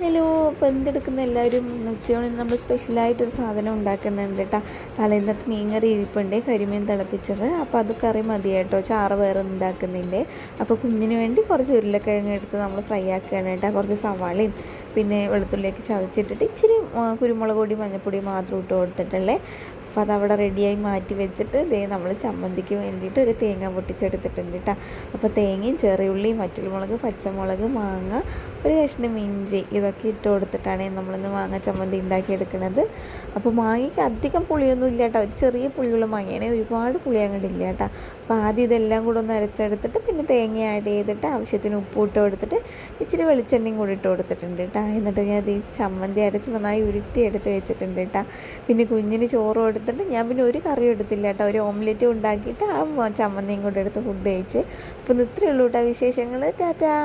Hello, അപ്പോൾ എന്തെടുക്കുന്ന എല്ലാവരും? ഉച്ചയോടെ നമ്മൾ സ്പെഷ്യലായിട്ടൊരു സാധനം ഉണ്ടാക്കുന്നുണ്ട് കേട്ടോ. തലേന്നത്തെ മീൻകറി ഇരിപ്പുണ്ട്, കരിമീൻ തിളപ്പിച്ചത്. അപ്പോൾ അത് കറി മതി കേട്ടോ, ചാറ് വേറെ ഉണ്ടാക്കുന്നുണ്ട്. അപ്പോൾ കുഞ്ഞിന് വേണ്ടി കുറച്ച് ഉരുളക്കിഴങ്ങ് എടുത്ത് നമ്മൾ ഫ്രൈ ആക്കുകയാണ് കേട്ടോ. കുറച്ച് സവാളയും പിന്നെ വെളുത്തുള്ളിയൊക്കെ ചതച്ചിട്ടിട്ട് ഇച്ചിരി കുരുമുളക് പൊടി മഞ്ഞൾപ്പൊടി മാത്രം ഇട്ട് കൊടുത്തിട്ടുള്ളേ. അപ്പോൾ അതവിടെ റെഡിയായി മാറ്റി വെച്ചിട്ട് നമ്മൾ ചമ്മന്തിക്ക് വേണ്ടിയിട്ട് ഒരു തേങ്ങ പൊട്ടിച്ചെടുത്തിട്ടുണ്ട് കേട്ടോ. അപ്പോൾ തേങ്ങയും ചെറിയുള്ളിയും വറ്റൽമുളക് പച്ചമുളക് മാങ്ങ ഒരു കഷ്ണം ഇഞ്ചി ഇതൊക്കെ ഇട്ട് കൊടുത്തിട്ടാണ് നമ്മളിന്ന് മാങ്ങ ചമ്മന്തി ഉണ്ടാക്കിയെടുക്കുന്നത്. അപ്പോൾ മാങ്ങയ്ക്ക് അധികം പുളിയൊന്നും ഇല്ല കേട്ടോ, ഒരു ചെറിയ പുളിയുള്ള മാങ്ങയാണ്, ഒരുപാട് പുളി അങ്ങോട്ട് ഇല്ല കേട്ടോ. അപ്പോൾ ആദ്യം ഇതെല്ലാം കൂടെ ഒന്ന് അരച്ചെടുത്തിട്ട് പിന്നെ തേങ്ങ ആഡ് ചെയ്തിട്ട് ആവശ്യത്തിന് ഉപ്പ് ഇട്ട് കൊടുത്തിട്ട് ഇച്ചിരി വെളിച്ചെണ്ണയും കൂടി ഇട്ട് കൊടുത്തിട്ടുണ്ട് കേട്ടോ. എന്നിട്ട് ഞാൻ ഈ ചമ്മന്തി അരച്ച് നന്നായി ഉരുട്ടി എടുത്ത് വെച്ചിട്ടുണ്ട് കേട്ടോ. പിന്നെ കുഞ്ഞിന് ചോറ് കൊടുത്തിട്ട് ഞാൻ പിന്നെ ഒരു കറിയും എടുത്തില്ല കേട്ടോ, ഒരു ഓംലെറ്റും ഉണ്ടാക്കിയിട്ട് ആ ചമ്മന്തിയും കൂടെ എടുത്ത് ഫുഡ് കഴിച്ച്. അപ്പോൾ ഇത്രയേ ഉള്ളൂ കേട്ടോ വിശേഷങ്ങൾ. ടാറ്റാ.